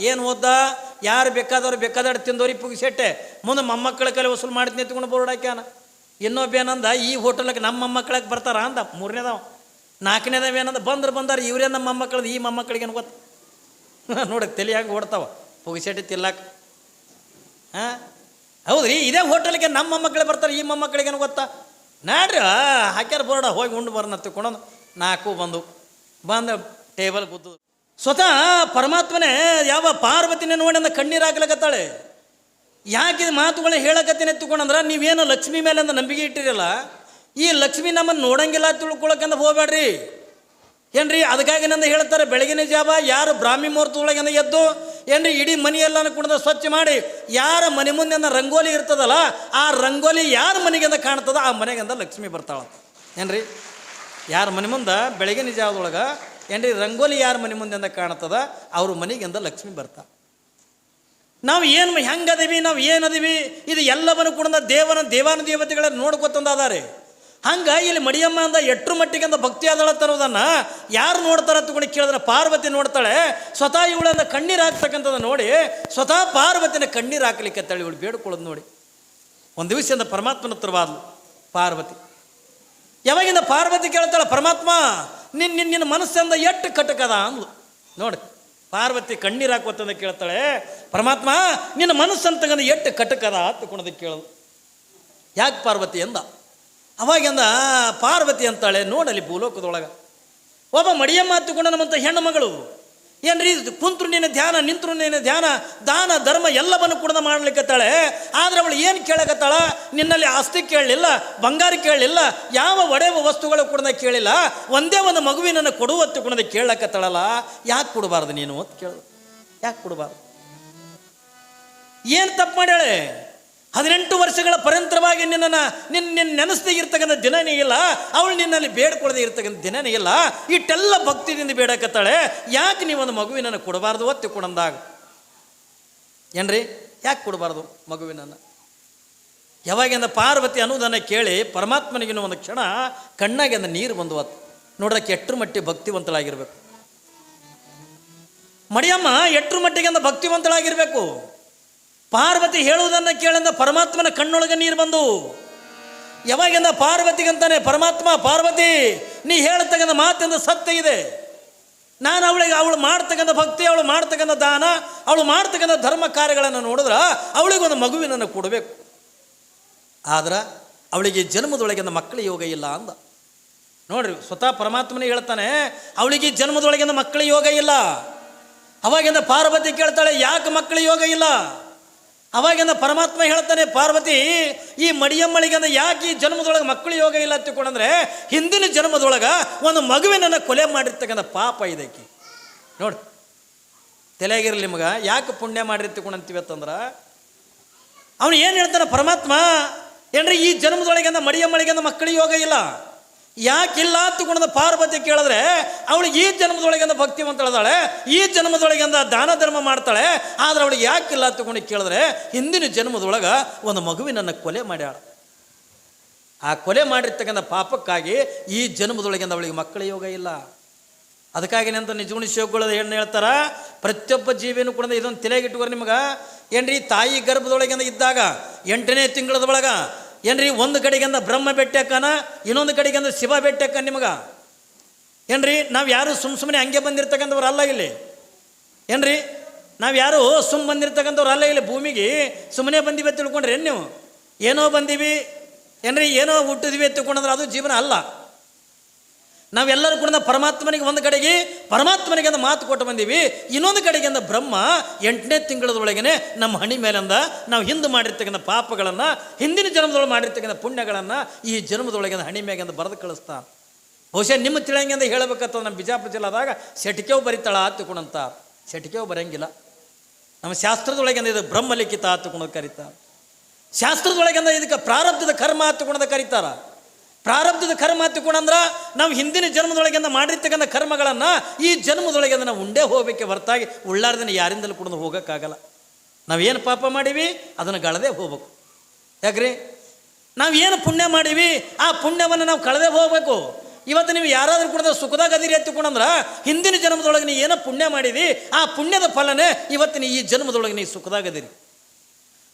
ಏನು ಓದ್ದ? ಯಾರು ಬೇಕಾದವ್ರು ಬೇಕಾದವ್ರು ತಿಂದವ್ರಿಗೆ ಪುಗಿಸೆಟ್ಟೆ ಮುಂದೆ ಮೊಮ್ಮಕ್ಕಳ ಕಲೆ ವಸೂಲು ಮಾಡ್ತೀನಿ ಎತ್ಕೊಂಡು ಬೋರ್ಡ್ ಹಾಕ್ಯಾನ. ಇನ್ನೊಬ್ಬೇನಂದ ಈ ಹೋಟೆಲ್ಗೆ ನಮ್ಮ ಮೊಮ್ಮಕ್ಕಳಿಗೆ ಬರ್ತಾರ ಅಂದ. ಮೂರನೇದವ. ನಾಲ್ಕನೇದವ ಏನಂದ ಬಂದಾರ ಇವರೇ ನಮ್ಮ ಮೊಮ್ಮಕ್ಕಳದು, ಈ ಮೊಮ್ಮಕ್ಕಳಿಗೇನು ಗೊತ್ತು ನೋಡಿ ತಲೆಯಾಗಿ ಓಡ್ತಾವ ಪುಗಿಸೆಟ್ಟಿ ತಿಲ್ಲಕ್ಕೆ. ಹಾಂ ಹೌದ್ರಿ, ಇದೇ ಹೋಟೆಲ್ಗೆ ನಮ್ಮ ಮೊಮ್ಮಕ್ಕಳೇ ಬರ್ತಾರೆ, ಈ ಮೊಮ್ಮಕ್ಕಳಿಗೇನು ಗೊತ್ತಾ? ನಾಡ್ರಿ ಹಾಕ್ಯಾರ ಬೋರ್ಡ, ಹೋಗಿ ಉಂಡು ಬರೋಣ ತಿಳ್ಕೊಂಡು 4 ಬಂದ ಟೇಬಲ್ ಕೂತು. ಸ್ವತಃ ಪರಮಾತ್ಮನೇ ಯಾವ ಪಾರ್ವತಿನೇ ನೋಡಿ ಅಂದ ಕಣ್ಣೀರು ಹಾಕ್ಲಕತ್ತಾಳೆ. ಯಾಕೆ ಮಾತುಗಳನ್ನ ಹೇಳಕತ್ತೀನಿ ಎತ್ತುಕೊಂಡಂದ್ರೆ, ನೀವೇನು ಲಕ್ಷ್ಮಿ ಮೇಲೆ ಅಂದ ನಂಬಿಕೆ ಇಟ್ಟಿರಲ್ಲ, ಈ ಲಕ್ಷ್ಮಿ ನಮ್ಮನ್ನು ನೋಡಂಗಿಲ್ಲ ತಿಳ್ಕೊಳಕಂದ ಹೋಗ್ಬೇಡ್ರಿ ಏನ್ರಿ. ಅದಕ್ಕಾಗಿ ನಂದು ಹೇಳ್ತಾರೆ, ಬೆಳಗಿನ ಜಾವ ಯಾರು ಬ್ರಾಹ್ಮಿ ಮುಹೂರ್ತದೊಳಗಿಂದ ಎದ್ದು ಏನ್ರಿ ಇಡೀ ಮನೆಯೆಲ್ಲ ಕುಣದ ಸ್ವಚ್ಛ ಮಾಡಿ, ಯಾರ ಮನೆ ಮುಂದೆ ರಂಗೋಲಿ ಇರ್ತದಲ್ಲ, ಆ ರಂಗೋಲಿ ಯಾರ ಮನೆಗಿಂದ ಕಾಣ್ತದ ಆ ಮನೆಗಿಂದ ಲಕ್ಷ್ಮಿ ಬರ್ತಾಳ ಏನ್ರಿ. ಯಾರ ಮನೆ ಮುಂದೆ ಬೆಳಗಿನ ಜಾವದೊಳಗೆ ಏನ್ರಿ ರಂಗೋಲಿ ಯಾರ ಮನೆ ಮುಂದೆ ಕಾಣ್ತದ ಅವ್ರ ಮನೆಗಿಂದ ಲಕ್ಷ್ಮಿ ಬರ್ತಾಳ. ನಾವು ಏನು ಹೆಂಗದೀವಿ, ನಾವು ಏನದೀವಿ, ಇದು ಎಲ್ಲವನ್ನು ಕೂಡ ದೇವಾನು ದೇವತೆಗಳನ್ನು ನೋಡ್ಕೊತಂದಾರೆ. ಹಂಗೆ ಇಲ್ಲಿ ಮಡಿಯಮ್ಮ ಅಂದ ಎಟ್ರು ಮಟ್ಟಿಗೆ ಅಂದ ಭಕ್ತಿ ಆದಳ ತರೋದನ್ನು ಯಾರು ನೋಡ್ತಾರ ತಗೊಂಡು ಕೇಳಿದ್ರೆ ಪಾರ್ವತಿ ನೋಡ್ತಾಳೆ. ಸ್ವತಃ ಇವಳನ್ನ ಕಣ್ಣೀರು ಹಾಕ್ತಕ್ಕಂಥದ್ದು ನೋಡಿ ಸ್ವತಃ ಪಾರ್ವತಿನ ಕಣ್ಣೀರು ಹಾಕ್ಲಿಕ್ಕೆ ತಳಿ ಇವಳು ಬೇಡ್ಕೊಳ್ಳೋದು ನೋಡಿ. ಒಂದು ದಿವಸದಿಂದ ಪರಮಾತ್ಮನ ಹತ್ರವಾದ್ಲು ಪಾರ್ವತಿ. ಯಾವಾಗಿಂದ ಪಾರ್ವತಿ ಕೇಳ್ತಾಳೆ, ಪರಮಾತ್ಮ ನಿನ್ನ ಮನಸ್ಸಿಂದ ಎಷ್ಟು ಕಟಕದ ಅಂದ್ಲು ನೋಡಿ. ಪಾರ್ವತಿ ಕಣ್ಣೀರು ಹಾಕುವಂತ ಕೇಳ್ತಾಳೆ, ಪರಮಾತ್ಮ ನಿನ್ನ ಮನಸ್ಸಂತಗಂದ ಎಷ್ಟು ಕಟಕದ ತಗೊಂಡದಕ್ಕೆ ಕೇಳೋದು. ಯಾಕೆ ಪಾರ್ವತಿ ಎಂದ. ಅವಾಗಿಂದ ಪಾರ್ವತಿ ಅಂತಾಳೆ, ನೋಡಲಿ ಭೂಲೋಕದೊಳಗೆ ಒಬ್ಬ ಮಡಿಯಮ್ಮ ಹತ್ತುಕೊಂಡ ನಮ್ಮಂಥ ಹೆಣ್ಣು ಮಗಳು ಏನ್ರಿ ಕುಂತ್ರು ನಿನ್ನ ಧ್ಯಾನ, ನಿಂತರು ನಿನ್ನ ಧ್ಯಾನ, ದಾನ ಧರ್ಮ ಎಲ್ಲವನ್ನು ಕೂಡ ಮಾಡ್ಲಿಕ್ಕತ್ತಾಳೆ. ಆದರೆ ಅವಳು ಏನು ಕೇಳಕತ್ತಾಳ, ನಿನ್ನಲ್ಲಿ ಆಸ್ತಿ ಕೇಳಲಿಲ್ಲ, ಬಂಗಾರ ಕೇಳಲಿಲ್ಲ, ಯಾವ ಒಡೆಯುವ ವಸ್ತುಗಳು ಕೂಡ ಕೇಳಿಲ್ಲ, ಒಂದೇ ಒಂದು ಮಗುವಿನನ್ನು ಕೊಡುವತ್ತು ಕೂಡ ಕೇಳಕತ್ತಾಳಲ್ಲ. ಯಾಕೆ ಕೊಡಬಾರ್ದು ನೀನು ಅಂತ ಕೇಳು. ಯಾಕೆ ಕೊಡಬಾರ್ದು? ಏನು ತಪ್ಪು ಮಾಡ್ಯಾಳೆ? 18 ವರ್ಷಗಳ ಪರಂತರವಾಗಿ ನಿನ್ನ ನೆನೆಸದೇ ಇರ್ತಕ್ಕಂಥ ದಿನನೇ ಇಲ್ಲ, ಅವಳು ನಿನ್ನಲ್ಲಿ ಬೇಡ್ಕೊಳ್ಳದೆ ಇರ್ತಕ್ಕಂಥ ದಿನನೇ ಇಲ್ಲ. ಇಟ್ಟೆಲ್ಲ ಭಕ್ತಿದಿಂದ ಬೇಡಕತ್ತಾಳೆ. ಯಾಕೆ ನೀವೊಂದು ಮಗುವಿನನ್ನು ಕೊಡಬಾರ್ದು ಒತ್ತಿ ಕೊಡಂದಾಗ ಏನ್ರಿ? ಯಾಕೆ ಕೊಡಬಾರ್ದು ಮಗುವಿನನ್ನು? ಯಾವಾಗಿಂದ ಪಾರ್ವತಿ ಅನ್ನೋದನ್ನು ಕೇಳಿ ಪರಮಾತ್ಮನಿಗಿನ ಒಂದು ಕ್ಷಣ ಕಣ್ಣಾಗಿಂದ ನೀರು ಬಂದು ಹೊತ್ತು ನೋಡೋಕ್ಕೆ ಎಟ್ರು ಮಟ್ಟಿಗೆ ಭಕ್ತಿವಂತಳಾಗಿರ್ಬೇಕು. ಮಡಿಯಮ್ಮ ಎಟ್ರು ಮಟ್ಟಿಗೆ ಅಂದ ಭಕ್ತಿವಂತಳಾಗಿರ್ಬೇಕು. ಪಾರ್ವತಿ ಹೇಳುವುದನ್ನು ಕೇಳಿದ ಪರಮಾತ್ಮನ ಕಣ್ಣೊಳಗೆ ನೀರು ಬಂದು ಯಾವಾಗಿಂದ ಪಾರ್ವತಿಗಂತಾನೆ ಪರಮಾತ್ಮ, ಪಾರ್ವತಿ ನೀ ಹೇಳ್ತಕ್ಕಂಥ ಮಾತಿಂದ ಸತ್ಯ ಇದೆ. ನಾನು ಅವಳು ಮಾಡ್ತಕ್ಕಂಥ ಭಕ್ತಿ, ಅವಳು ಮಾಡ್ತಕ್ಕಂಥ ದಾನ, ಅವಳು ಮಾಡ್ತಕ್ಕಂಥ ಧರ್ಮ ಕಾರ್ಯಗಳನ್ನು ನೋಡಿದ್ರೆ ಅವಳಿಗೊಂದು ಮಗುವಿನನ್ನು ಕೊಡಬೇಕು. ಆದ್ರೆ ಅವಳಿಗೆ ಜನ್ಮದೊಳಗಿಂದ ಮಕ್ಕಳ ಯೋಗ ಇಲ್ಲ ಅಂದ ನೋಡ್ರಿ. ಸ್ವತಃ ಪರಮಾತ್ಮನೇ ಹೇಳ್ತಾನೆ, ಅವಳಿಗೆ ಜನ್ಮದೊಳಗಿಂದ ಮಕ್ಕಳ ಯೋಗ ಇಲ್ಲ. ಅವಾಗಿಂದ ಪಾರ್ವತಿ ಕೇಳ್ತಾಳೆ, ಯಾಕೆ ಮಕ್ಕಳ ಯೋಗ ಇಲ್ಲ? ಅವಾಗಿಂದ ಪರಮಾತ್ಮ ಹೇಳ್ತಾನೆ, ಪಾರ್ವತಿ ಈ ಮಡಿಯಮ್ಮಳಿಗಂದ ಯಾಕೆ ಈ ಜನ್ಮದೊಳಗೆ ಮಕ್ಕಳ ಯೋಗ ಇಲ್ಲ ಅಂತಕೊಂಡ್ರೆ, ಹಿಂದಿನ ಜನ್ಮದೊಳಗೆ ಒಂದು ಮಗುವಿನನ್ನು ಕೊಲೆ ಮಾಡಿರ್ತಕ್ಕಂಥ ಪಾಪ ಇದಕ್ಕೆ ನೋಡಿ. ತಲೆಯಾಗಿರಲಿ ನಿಮಗೆ ಯಾಕೆ ಪುಣ್ಯ ಮಾಡಿರ್ತಕೊಂಡಂತೀವಿ ಅಂತಂದ್ರೆ, ಅವನು ಏನು ಹೇಳ್ತಾನೆ ಪರಮಾತ್ಮ ಏನ್ರಿ ಈ ಜನ್ಮದೊಳಗಿಂದ ಮಡಿಯಮ್ಮಳಿಗಂದ ಮಕ್ಕಳ ಯೋಗ ಇಲ್ಲ. ಯಾಕಿಲ್ಲ ಅಂತಕೊಂಡ ಪಾರ್ವತಿ ಕೇಳಿದ್ರೆ, ಅವಳಿಗೆ ಈ ಜನ್ಮದೊಳಗಿಂದ ಭಕ್ತಿವಂತಳದಾಳೆ, ಈ ಜನ್ಮದೊಳಗಿಂದ ದಾನ ಧರ್ಮ ಮಾಡ್ತಾಳೆ. ಆದ್ರೆ ಅವಳಿಗೆ ಯಾಕಿಲ್ಲ ಅಂತಕೊಂಡು ಕೇಳಿದ್ರೆ, ಹಿಂದಿನ ಜನ್ಮದೊಳಗೆ ಒಂದು ಮಗುವಿನನ್ನು ಕೊಲೆ ಮಾಡ್ಯಾಳ. ಆ ಕೊಲೆ ಮಾಡಿರ್ತಕ್ಕಂಥ ಪಾಪಕ್ಕಾಗಿ ಈ ಜನ್ಮದೊಳಗಿಂದ ಅವಳಿಗೆ ಮಕ್ಕಳ ಯೋಗ ಇಲ್ಲ. ಅದಕ್ಕಾಗಿ ನಂತ ನಿಜಗುಣ ಶಿವಗಳು ಏನು ಹೇಳ್ತಾರ, ಪ್ರತಿಯೊಬ್ಬ ಜೀವಿನೂ ಕೂಡ ಇದೊಂದು ತಲೆಗಿಟ್ಟುವರು ನಿಮಗೆ ಏನ್ರಿ. ತಾಯಿ ಗರ್ಭದೊಳಗಿಂದ ಇದ್ದಾಗ 8ನೇ ತಿಂಗಳದೊಳಗೆ ಏನ್ರಿ ಒಂದು ಕಡೆಗಿಂದ ಬ್ರಹ್ಮ ಬೆಟ್ಟಕ್ಕನ, ಇನ್ನೊಂದು ಕಡೆಗಿಂದ ಶಿವ ಬೆಟ್ಟಕ್ಕ ನಿಮಗೆ ಏನ್ರಿ. ನಾವು ಯಾರು ಸುಮ್ಮನೆ ಹಂಗೆ ಬಂದಿರ್ತಕ್ಕಂಥವ್ರು ಅಲ್ಲ ಇಲ್ಲಿ ಏನ್ರಿ. ನಾವು ಯಾರು ಬಂದಿರ್ತಕ್ಕಂಥವ್ರು ಅಲ್ಲ ಇಲ್ಲಿ ಭೂಮಿಗೆ ಸುಮ್ಮನೆ ಬಂದಿವಿ ತಿಳ್ಕೊಂಡ್ರಿ ನೀವು. ಏನೋ ಬಂದೀವಿ ಏನ್ರಿ, ಏನೋ ಹುಟ್ಟಿದ್ವಿ ತಿಳ್ಕೊಂಡ್ರೆ ಅದು ಜೀವನ ಅಲ್ಲ. ನಾವೆಲ್ಲರೂ ಕೂಡ ಪರಮಾತ್ಮನಿಗೆ ಒಂದು ಕಡೆಗೆ ಪರಮಾತ್ಮನಿಗೆ ಒಂದು ಮಾತು ಕೊಟ್ಟು ಬಂದೀವಿ, ಇನ್ನೊಂದು ಕಡೆಗಿಂದ ಬ್ರಹ್ಮ 8ನೇ ತಿಂಗಳದೊಳಗೇ ನಮ್ಮ ಹಣಿ ಮೇಲಿಂದ ನಾವು ಹಿಂದೆ ಮಾಡಿರ್ತಕ್ಕಂಥ ಪಾಪಗಳನ್ನು, ಹಿಂದಿನ ಜನ್ಮದೊಳಗೆ ಮಾಡಿರ್ತಕ್ಕಂಥ ಪುಣ್ಯಗಳನ್ನು ಈ ಜನ್ಮದೊಳಗಿಂದ ಹಣಿ ಮೇಗಿಂದ ಬರೆದು ಕಳಿಸ್ತಾ. ಬಹುಶಃ ನಿಮ್ಮ ತಿಳಿಯಂಗಿಂದ ಹೇಳಬೇಕಂತ ನಮ್ಮ ಬಿಜಾಪುರ ಜಿಲ್ಲಾದಾಗ ಸೆಟಿಕೆವು ಬರಿತಾಳ ಹತ್ತುಕೊಂಡಂತ. ಸೆಟಿಕೆವು ಬರಂಗಿಲ್ಲ. ನಮ್ಮ ಶಾಸ್ತ್ರದೊಳಗಿಂದ ಇದು ಬ್ರಹ್ಮಲಿಖಿತ ಹತ್ತುಕೊಂಡು ಕರೀತಾರೆ. ಶಾಸ್ತ್ರದೊಳಗಿಂದ ಇದಕ್ಕೆ ಪ್ರಾರಬ್ಧದ ಕರ್ಮ ಹತ್ತುಕೊಂಡ ಕರೀತಾರ. ಪ್ರಾರಬ್ಧದ ಕರ್ಮ ಹತ್ತಿಕೊಂಡ್ರೆ ನಾವು ಹಿಂದಿನ ಜನ್ಮದೊಳಗಿಂದ ಮಾಡಿರ್ತಕ್ಕಂಥ ಕರ್ಮಗಳನ್ನು ಈ ಜನ್ಮದೊಳಗಿಂದ ನಾವು ಉಂಡೇ ಹೋಗಬೇಕೆ ಹೊರತಾಗಿ ಉಳ್ಳಾರ್ದಿನ ಯಾರಿಂದಲೂ ಕೂಡ ಹೋಗೋಕ್ಕಾಗಲ್ಲ. ನಾವೇನು ಪಾಪ ಮಾಡೀವಿ ಅದನ್ನು ಗಳದೇ ಹೋಗ್ಬೇಕು. ಯಾಕ್ರಿ, ನಾವೇನು ಪುಣ್ಯ ಮಾಡೀವಿ ಆ ಪುಣ್ಯವನ್ನು ನಾವು ಕಳೆದೇ ಹೋಗಬೇಕು. ಇವತ್ತು ನೀವು ಯಾರಾದ್ರೂ ಕೂಡ ಸುಖದಾಗ ಅದಿರಿ ಎತ್ತಿಕೊಂಡಂದ್ರೆ ಹಿಂದಿನ ಜನ್ಮದೊಳಗೆ ನೀ ಏನೋ ಪುಣ್ಯ ಮಾಡಿದಿ, ಆ ಪುಣ್ಯದ ಫಲನೇ ಇವತ್ತಿನ ಈ ಜನ್ಮದೊಳಗೆ ನೀ ಸುಖದಾಗ ಅದಿರಿ.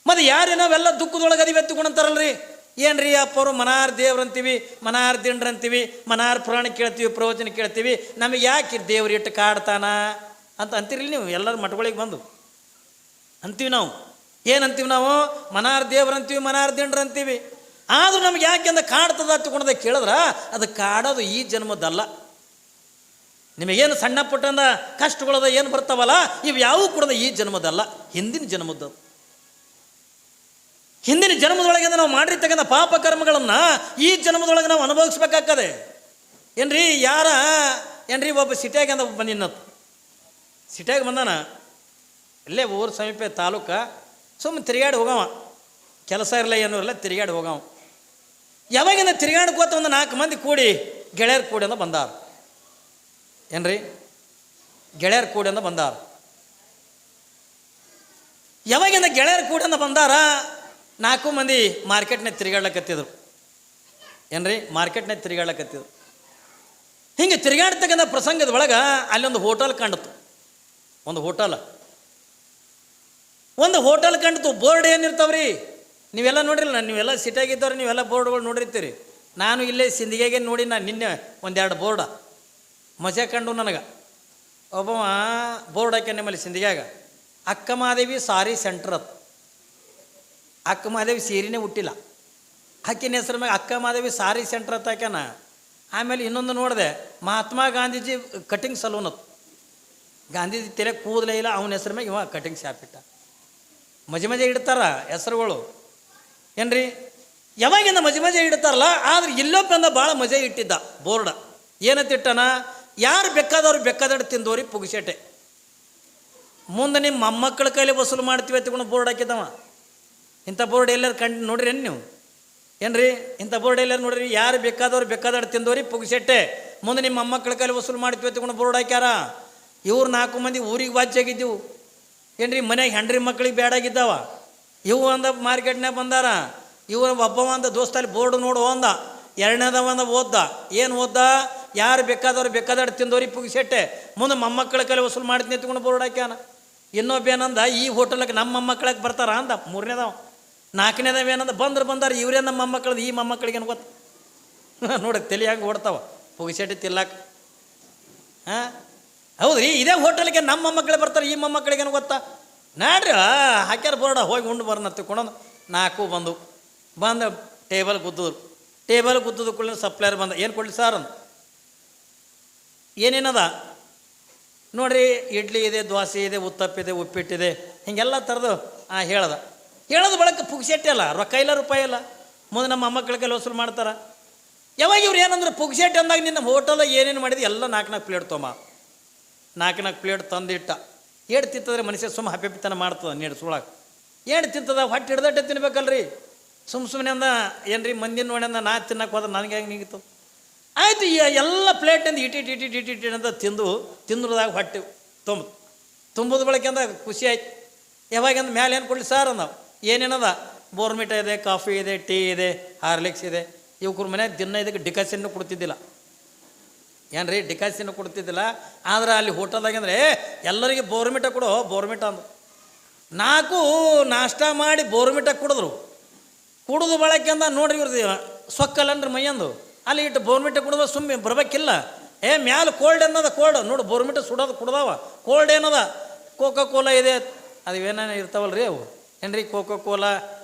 ಮತ್ತು ಯಾರು ನಾವೆಲ್ಲ ದುಃಖದೊಳಗೆ ಅದಿವಿ ಎತ್ತಿಕೊಂಡಂತಾರಲ್ರಿ, ಏನ್ರಿ ಅಪ್ಪವರು ಮನಾರ್ ದೇವ್ರಂತೀವಿ, ಮನಾರ್ ದಿಂಡ್ರಂತೀವಿ, ಮನಾರ್ ಪುರಾಣ ಕೇಳ್ತೀವಿ, ಪ್ರವಚನ ಕೇಳ್ತೀವಿ, ನಮಗೆ ಯಾಕೆ ದೇವ್ರು ಇಟ್ಟು ಕಾಡ್ತಾನ ಅಂತ ಅಂತೀರಿಲ್ಲ ನೀವು ಎಲ್ಲರ ಮಠಗಳಿಗೆ ಬಂದು ಅಂತೀವಿ. ನಾವು ಏನಂತೀವಿ? ನಾವು ಮನಾರ್ ದೇವ್ರಂತೀವಿ, ಮನಾರ್ ದಿಂಡ್ರಂತೀವಿ. ಆದರೂ ನಮ್ಗೆ ಯಾಕೆಂದ ಕಾಡ್ತದ ಹತ್ಕೊಂಡದ ಕೇಳಿದ್ರೆ ಅದು ಕಾಡೋದು ಈ ಜನ್ಮದ್ದಲ್ಲ. ನಿಮಗೇನು ಸಣ್ಣ ಪುಟ್ಟಂದ ಕಷ್ಟಗಳದ ಏನು ಬರ್ತಾವಲ್ಲ, ಇವು ಯಾವೂ ಕೂಡ ಈ ಜನ್ಮದಲ್ಲ, ಹಿಂದಿನ ಜನ್ಮದ್ದು. ಹಿಂದಿನ ಜನ್ಮದೊಳಗೆ ನಾವು ಮಾಡಿರ್ತಕ್ಕಂಥ ಪಾಪ ಕರ್ಮಗಳನ್ನು ಈ ಜನ್ಮದೊಳಗೆ ನಾವು ಅನುಭವಿಸ್ಬೇಕಾಗ್ತದೆ. ಏನ್ರಿ ಏನ್ರಿ ಒಬ್ಬ ಸಿಟಿಯಾಗ ಅಂದ ಬಂದಿನ್ನತ್ತು, ಸಿಟಿಯಾಗ ಬಂದಾನ, ಇಲ್ಲೇ ಊರು ಸಮೀಪ ತಾಲೂಕ, ಸುಮ್ಮನೆ ತಿರುಗಾಡಿ ಹೋಗವ, ಕೆಲಸ ಇರಲ್ಲ ಏನೂ ಇರಲ್ಲ, ತಿರುಗಾಡಿ ಹೋಗವ. ಯಾವಾಗಿಂದ ತಿರುಗಾಡ್ಕೋತ ಒಂದು 4 ಮಂದಿ ಕೂಡಿ ಗೆಳೆಯರು ಕೂಡಿ ಅಂತ ಬಂದಾರ. ಏನ್ರಿ ಗೆಳೆಯರು ಕೂಡಿ ಅಂತ ಬಂದಾರ. ಯಾವಾಗಿಂದ ಗೆಳೆಯರು ಕೂಡಿ ಅಂತ ಬಂದಾರ, 4 ಮಂದಿ ಮಾರ್ಕೆಟ್ನಾಗ ತಿರುಗಾಡ್ಲಕತ್ತಿದ್ರು. ಏನ್ರಿ ಮಾರ್ಕೆಟ್ನಾಗ ತಿರುಗಾಡ್ಲಕತ್ತಿದ್ರು. ಹಿಂಗೆ ತಿರುಗಾಡ್ತಕ್ಕಂಥ ಪ್ರಸಂಗದ ಒಳಗೆ ಅಲ್ಲೊಂದು ಹೋಟೆಲ್ ಕಂಡಿತು. ಒಂದು ಹೋಟೆಲ್ ಕಂಡಿತು. ಬೋರ್ಡ್ ಏನಿರ್ತಾವ್ರಿ ನೀವೆಲ್ಲ ನೋಡಿರಲ್ಲ, ನೀವೆಲ್ಲ ಸಿಟಿಯಾಗಿದ್ದವ್ರು ನೀವೆಲ್ಲ ಬೋರ್ಡ್ಗಳು ನೋಡಿರ್ತೀರಿ. ನಾನು ಇಲ್ಲೇ ಸಿಂದಿಗೆಗೆ ನೋಡಿ, ನಾನು ನಿನ್ನೆ 1-2 ಬೋರ್ಡ ಮಜಾ ಕಂಡು ನನಗೆ. ಒಬ್ಬವ ಬೋರ್ಡ್ ಹಾಕ್ಯ ನಿಮ್ಮಲ್ಲಿ ಸಿಂದಿಗ್ಯಾಗ, ಅಕ್ಕಮಹಾದೇವಿ ಸಾರಿ ಸೆಂಟ್ರ್ ಅದು. ಅಕ್ಕಮಹಾದೇವಿ ಸೀರೆನೇ ಹುಟ್ಟಿಲ್ಲ, ಆಕಿನ ಹೆಸ್ರ ಮ್ಯಾಗ ಅಕ್ಕಮಹಾದೇವಿ ಸಾರಿ ಸೆಂಟ್ರ್ ಅಂತ ಹಾಕ್ಯಾನ. ಆಮೇಲೆ ಇನ್ನೊಂದು ನೋಡಿದೆ, ಮಹಾತ್ಮ ಗಾಂಧೀಜಿ ಕಟಿಂಗ್ ಸಲೂನ್ ಅದು. ಗಾಂಧೀಜಿ ತೆರೆ ಕೂದಲೇ ಇಲ್ಲ, ಅವನ ಹೆಸ್ರ ಮ್ಯಾಗ ಇವ ಕಟಿಂಗ್ ಶಾಪ್ ಇಟ್ಟ. ಮಜೆ ಇಡ್ತಾರ ಹೆಸರುಗಳು. ಏನ್ರಿ ಯಾವಾಗಿಂದ ಮಜೆ ಇಡ್ತಾರಲ್ಲ, ಆದ್ರೆ ಇಲ್ಲೊಬ್ಬಂದ ಭಾಳ ಮಜೆ ಇಟ್ಟಿದ್ದ ಬೋರ್ಡ. ಏನಂತಿಟ್ಟನ, ಯಾರು ಬೇಕಾದವ್ರು ತಿಂದೋರಿ ಪುಗಿಸೇಟೆ. ಮುಂದೆ ನಿಮ್ಮ ಮೊಮ್ಮಕ್ಕಳ ಕೈಲಿ ವಸೂಲು ಮಾಡ್ತೀವಿ ಅಂತಕೊಂಡು ಬೋರ್ಡ್ ಹಾಕಿದ್ದವ. ಇಂಥ ಬೋರ್ಡ್ ಎಲ್ಲರೂ ನೋಡ್ರಿ ನೀವು? ಏನ್ರಿ ಇಂಥ ಬೋರ್ಡ್ ಎಲ್ಲರೂ ನೋಡ್ರಿ? ಯಾರು ಬೇಕಾದವ್ರು ತಿಂದೋರಿ ಪುಗಿಸೆಟ್ಟೆ, ಮುಂದೆ ನಿಮ್ಮ ಮೊಮ್ಮಕ್ಕಳ ಕೈಲಿ ವಸೂಲು ಮಾಡ್ತೀವಿ ಅಂತಕೊಂಡು ಬೋರ್ಡ್ ಹಾಕ್ಯಾರ. ಇವ್ರು 4 ಮಂದಿ ಊರಿಗೆ ವಾಚ್ಯಾಗಿದ್ದೆವು. ಏನ್ರಿ ಮನೆಯಾಗ ಹೆಂಡ್ರಿ ಮಕ್ಕಳಿಗೆ ಬೇಡಾಗಿದ್ದಾವ. ಇವು ಅಂದ ಮಾರ್ಕೆಟ್ನಾಗ ಬಂದಾರ. ಇವ ಒಬ್ಬವ ಅಂದ ದೋಸ್ತಲ್ಲಿ ಬೋರ್ಡ್ ನೋಡು ಅಂದ. ಎರಡನೇದವ ಅಂದ ಓದ್ದ. ಏನು ಓದ್ದ? ಯಾರು ಬೇಕಾದವ್ರು ತಿಂದೋರಿ ಪುಗಿಸೆಟ್ಟೆ, ಮುಂದೆ ಮೊಮ್ಮಕ್ಕಳ ಕೈಲಿ ವಸೂಲು ಮಾಡ್ತೀನಿ ಎತ್ಕೊಂಡು ಬೋರ್ಡ್ ಹಾಕ್ಯಾನ. ಇನ್ನೊಬ್ಬ ಏನಂದ, ಈ ಹೋಟೆಲ್ಗೆ ನಮ್ಮ ಮೊಮ್ಮಕ್ಕಳಿಗೆ ಬರ್ತಾರ ಅಂದ. 3ನೇದವ. 4ನೇದವ ಏನಂದ, ಬಂದಾರ ಇವರೇ ನಮ್ಮ ಮೊಮ್ಮಕ್ಕಳದು, ಈ ಮೊಮ್ಮಕ್ಕಳಿಗೆ ಏನು ಗೊತ್ತ ನೋಡಿ ತಲೆ ಹಂಗೆ ಓಡ್ತಾವ ಪುಗಿಸೆಟ್ಟೆ ತಿಲ್ಲಕ್ಕೆ. ಹಾಂ ಹೌದ್ರಿ, ಇದೇ ಹೋಟೆಲ್ಗೆ ನಮ್ಮ ಮೊಮ್ಮಕ್ಕಳೇ ಬರ್ತಾರೆ, ಈ ಮೊಮ್ಮಕ್ಕಳಿಗೇನು ಗೊತ್ತಾ? ನಾಡ್ರಿ ಹಾಕ್ಯಾರ ಬೋರ್ಡ, ಹೋಗಿ ಉಂಡು ಬರ್ನ ತಿಳ್ಕೊಂಡು 4 ಬಂದು ಟೇಬಲ್ ಗುದ್ದದು ಕೂಡ ಸಪ್ಲೈಯರ್ ಬಂದ. ಏನು ಕೊಡಲಿ ಸರ್ ಅಂದ. ಏನೇನದ ನೋಡ್ರಿ, ಇಡ್ಲಿ ಇದೆ, ದೋಸೆ ಇದೆ, ಉತ್ತಪ್ಪಿದೆ, ಉಪ್ಪಿಟ್ಟಿದೆ, ಹಿಂಗೆಲ್ಲ ಥರದ್ದು ಹೇಳೋದು ಬಳಕ ಪುಗ್ಸೆಟ್ಟೆ ಅಲ್ಲ, ರೊಕ್ಕ ಇಲ್ಲ ರೂಪಾಯಿ ಇಲ್ಲ. ಮುಂದೆ ನಮ್ಮ ಮೊಮ್ಮಕ್ಕಳಿಗೆಲ್ಲ ವಸೂಲು ಮಾಡ್ತಾರೆ. ಯಾವಾಗ ಇವ್ರು ಏನಂದ್ರೆ ಪುಗ್ಸೆಟ್ಟೆ ಅಂದಾಗ ನಿನ್ನ ಹೋಟೆಲ್ ಏನೇನು ಮಾಡಿದೆ ಎಲ್ಲ 4 ಪ್ಲೇಟ್ ತೊಂಬ. 4 ಪ್ಲೇಟ್ ತಂದಿಟ್ಟ. ಏಡು ತಿಂತದ್ರೆ ಮನುಷ್ಯ ಹಪ್ಪಿತನ ಮಾಡ್ತದ. ನೀಡು ಸುಳಾಗ ಏಡು ತಿಂತದ, ಹೊಟ್ಟೆ ಹಿಡ್ದಟ್ಟೆ ತಿನ್ಬೇಕಲ್ರಿ. ಸುಮ್ಮನೆ ಅಂದ ಏನ್ರಿ ಮಂದಿನ ನೋಡಿ ಅಂದ ನಾ ತಿನ್ನಕ್ಕೆ ಹೋದ್ರೆ ನನಗೆ ಹೆಂಗೆ ನಿಗಿತದೆ? ಆಯಿತು, ಎಲ್ಲ ಪ್ಲೇಟಿಂದ ಇಟಿ ಅಂತ ತಿಂದ್ರದಾಗ ಹೊಟ್ಟೆ ತುಂಬೋದು ಬಳಕೆ ಅಂದ ಖುಷಿ ಆಯ್ತು. ಯಾವಾಗಂದ ಮ್ಯಾಲೆ ಏನು ಕೊಡಲಿ ಸರ್ ಅಂದ. ಏನೇನದ? ಬೋರ್ಮಿಟ ಇದೆ, ಕಾಫಿ ಇದೆ, ಟೀ ಇದೆ, ಹಾರ್ಲಿಕ್ಸ್ ಇದೆ. ಇವ್ರ ಮನ್ಯಾಗ ದಿನ ಇದಕ್ಕೆ ಡಿಕಾಷನ್ನು ಕೊಡ್ತಿದ್ದಿಲ್ಲ. ಏನ್ರಿ ಡಿಕಾಷನ್ನು ಕೊಡ್ತಿದ್ದಿಲ್ಲ. ಆದ್ರೆ ಅಲ್ಲಿ ಹೋಟೆಲ್ದಾಗ ಅಂದರೆ ಎಲ್ಲರಿಗೆ ಬೋರ್ಮಿಟ ಅಂದು 4 ನಾಷ್ಟ ಮಾಡಿ ಬೋರ್ಮಿಟ ಕುಡಿದು ಬಳಕೆ ಅಂದ. ನೋಡ್ರಿ ಇವ್ರದ್ದು ಸೊಕ್ಕಲ್ಲನ್ರಿ ಮೈಯಂದು. ಅಲ್ಲಿ ಇಟ್ಟು ಬೋರ್ಮಿಟ ಕುಡಿದ ಸುಮ್ಮನೆ ಬರ್ಬೇಕಿಲ್ಲ. ಮ್ಯಾಲೆ ಕೋಲ್ಡ್ ಅನ್ನದ, ಕೋಲ್ಡ್ ನೋಡು ಬೋರ್ಮಿಟ ಸುಡೋದು ಕುಡ್ದಾವ. ಕೋಲ್ಡ್ ಏನದ? ಕೋಕೋ ಕೋಲಾ ಇದೆ, ಅದು ಏನೇನು ಇರ್ತಾವಲ್ರಿ ಅವು. ಏನ್ರಿ ಕೋಕೋ ಕೋಲಾ,